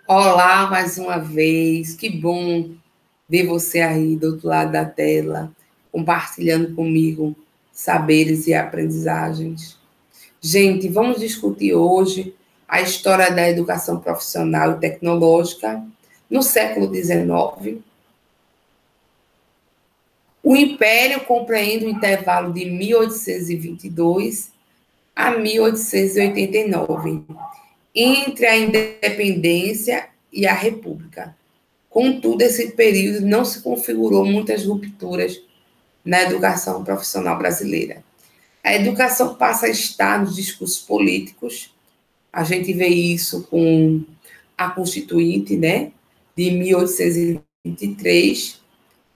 Olá, mais uma vez. Que bom ver você aí do outro lado da tela, compartilhando comigo saberes e aprendizagens. Gente, vamos discutir hoje a história da educação profissional e tecnológica no século XIX. O Império compreende o intervalo de 1822 a 1889, entre a independência e a república. Contudo, esse período não se configurou muitas rupturas na educação profissional brasileira. A educação passa a estar nos discursos políticos, a gente vê isso com a Constituinte, né, de 1823,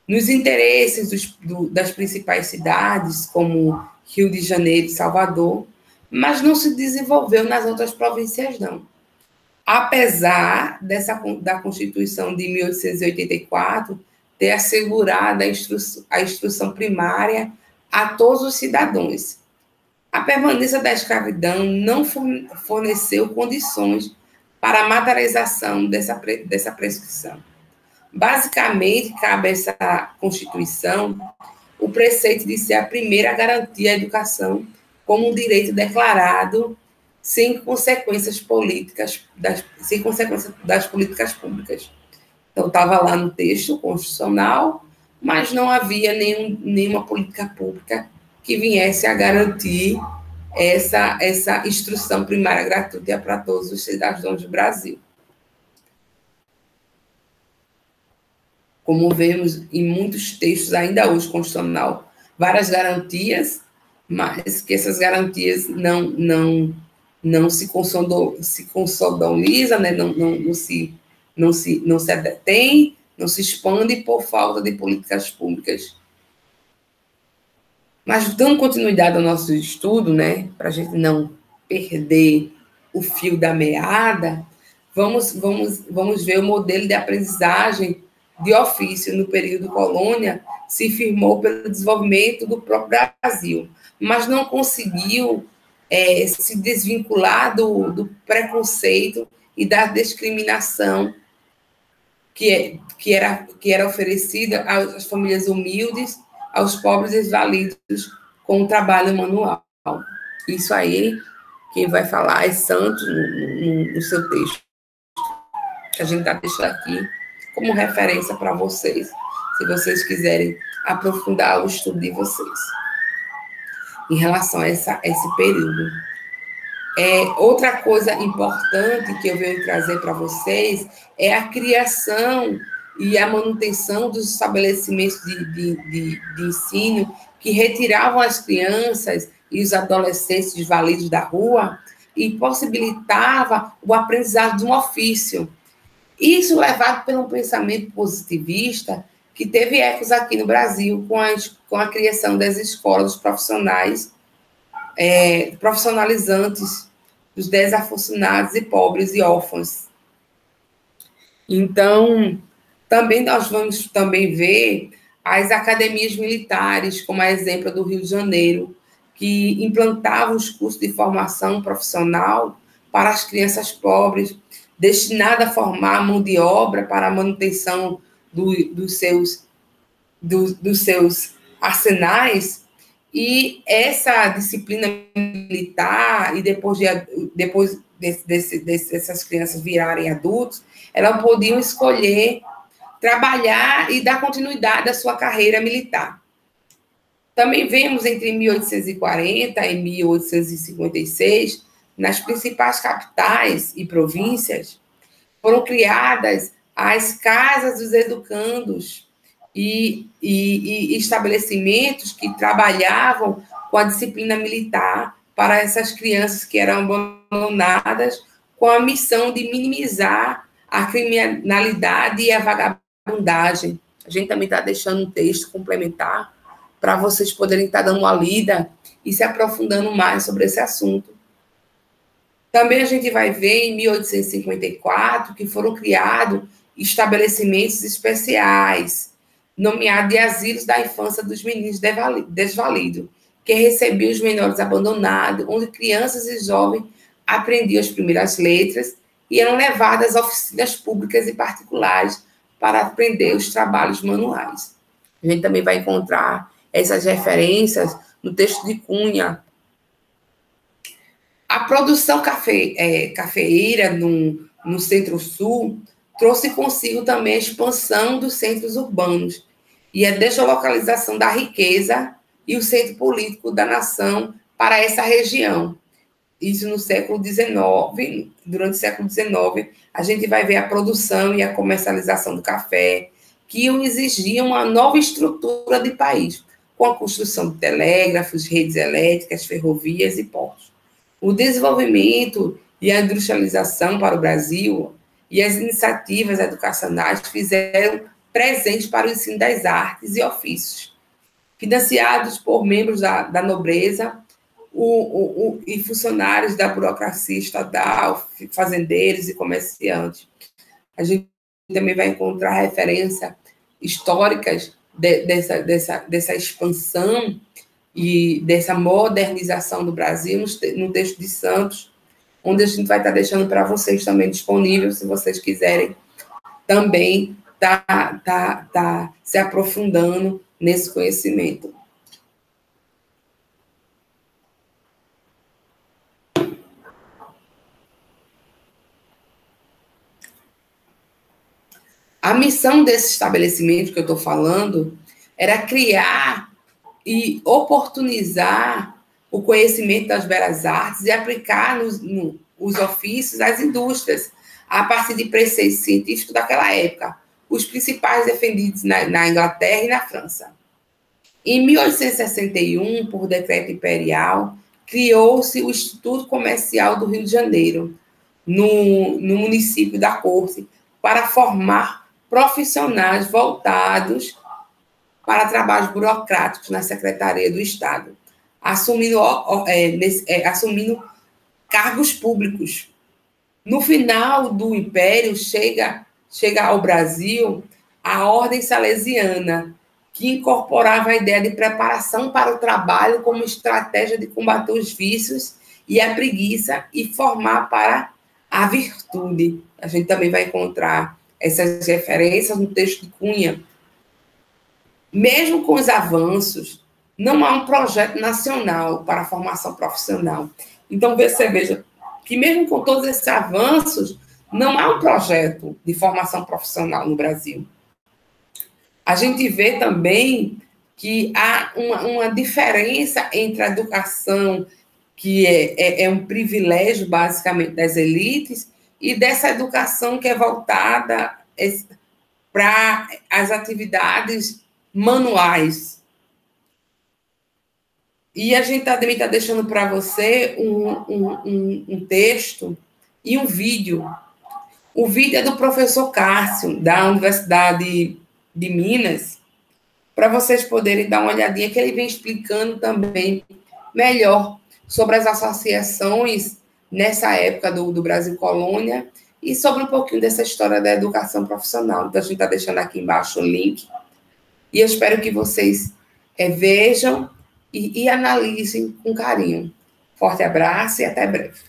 nos interesses das principais cidades, como Rio de Janeiro e Salvador, mas não se desenvolveu nas outras províncias, não. Apesar da Constituição de 1884 ter assegurado a instrução primária a todos os cidadãos. A permanência da escravidão não forneceu condições para a materialização dessa prescrição. Basicamente, cabe a essa Constituição o preceito de ser a primeira a garantir a educação como um direito declarado sem consequências políticas, sem consequências das políticas públicas. Então, estava lá no texto constitucional, mas não havia nenhuma política pública que viesse a garantir essa instrução primária gratuita para todos os cidadãos do Brasil. Como vemos em muitos textos, ainda hoje constitucional, várias garantias, mas que essas garantias não se consolidam, né? não se detém, não se expande por falta de políticas públicas. Mas, dando continuidade ao nosso estudo, né, para a gente não perder o fio da meada, vamos ver o modelo de aprendizagem de ofício no período colônia se firmou pelo desenvolvimento do próprio Brasil, mas não conseguiu se desvincular do preconceito e da discriminação que era oferecida às famílias humildes, aos pobres desvalidos com o trabalho manual. Isso aí, quem vai falar é Santos no seu texto. A gente está deixando aqui como referência para vocês, se vocês quiserem aprofundar o estudo de vocês em relação a esse período. Outra coisa importante que eu venho trazer para vocês é a criação e a manutenção dos estabelecimentos de ensino que retiravam as crianças e os adolescentes desvalidos da rua e possibilitava o aprendizado de um ofício. Isso levado por um pensamento positivista que teve ecos aqui no Brasil com a criação das escolas profissionais, profissionalizantes dos desafortunados e pobres e órfãos. Então, também nós vamos também ver as academias militares, como a exemplo do Rio de Janeiro, que implantavam os cursos de formação profissional para as crianças pobres, destinada a formar mão de obra para a manutenção dos seus arsenais, e essa disciplina militar, e depois dessas crianças virarem adultos, elas podiam escolher trabalhar e dar continuidade à sua carreira militar. Também vemos entre 1840 e 1856, nas principais capitais e províncias, foram criadas as casas dos educandos e estabelecimentos que trabalhavam com a disciplina militar para essas crianças que eram abandonadas, com a missão de minimizar a criminalidade e a vagabundagem. A gente também está deixando um texto complementar para vocês poderem estar dando uma lida e se aprofundando mais sobre esse assunto. Também a gente vai ver em 1854 que foram criados estabelecimentos especiais, nomeados de asilos da infância dos meninos desvalidos, que recebiam os menores abandonados, onde crianças e jovens aprendiam as primeiras letras e eram levadas a oficinas públicas e particulares para aprender os trabalhos manuais. A gente também vai encontrar essas referências no texto de Cunha. A produção cafeeira no Centro-Sul trouxe consigo também a expansão dos centros urbanos e a deslocalização da riqueza e o centro político da nação para essa região. Isso no século XIX, durante o século XIX, a gente vai ver a produção e a comercialização do café, que exigiam uma nova estrutura de país, com a construção de telégrafos, redes elétricas, ferrovias e portos. O desenvolvimento e a industrialização para o Brasil e as iniciativas educacionais fizeram presente para o ensino das artes e ofícios, financiados por membros da nobreza e funcionários da burocracia estatal, fazendeiros e comerciantes. A gente também vai encontrar referências históricas dessa expansão e dessa modernização do Brasil no texto de Santos, onde a gente vai estar deixando para vocês também disponível, se vocês quiserem também tá se aprofundando nesse conhecimento. A missão desse estabelecimento que eu estou falando era criar e oportunizar o conhecimento das belas artes e aplicar os ofícios às indústrias, a partir de preceitos científicos daquela época, os principais defendidos na Inglaterra e na França. Em 1861, por decreto imperial, criou-se o Instituto Comercial do Rio de Janeiro, no município da Corte, para formar profissionais voltados para trabalhos burocráticos na Secretaria do Estado, assumindo cargos públicos. No final do Império, chega ao Brasil a Ordem Salesiana, que incorporava a ideia de preparação para o trabalho como estratégia de combater os vícios e a preguiça e formar para a virtude. A gente também vai encontrar essas referências no texto de Cunha. Mesmo com os avanços, não há um projeto nacional para a formação profissional. Então, você veja que mesmo com todos esses avanços, não há um projeto de formação profissional no Brasil. A gente vê também que há uma diferença entre a educação, que é um privilégio, basicamente, das elites, e dessa educação que é voltada para as atividades manuais. E a gente também está deixando para você um texto e um vídeo. O vídeo é do professor Cássio, da Universidade de Minas, para vocês poderem dar uma olhadinha, que ele vem explicando também melhor sobre as associações nessa época do Brasil Colônia e sobre um pouquinho dessa história da educação profissional. Então, a gente está deixando aqui embaixo o link e eu espero que vocês vejam e analisem com carinho. Forte abraço e até breve.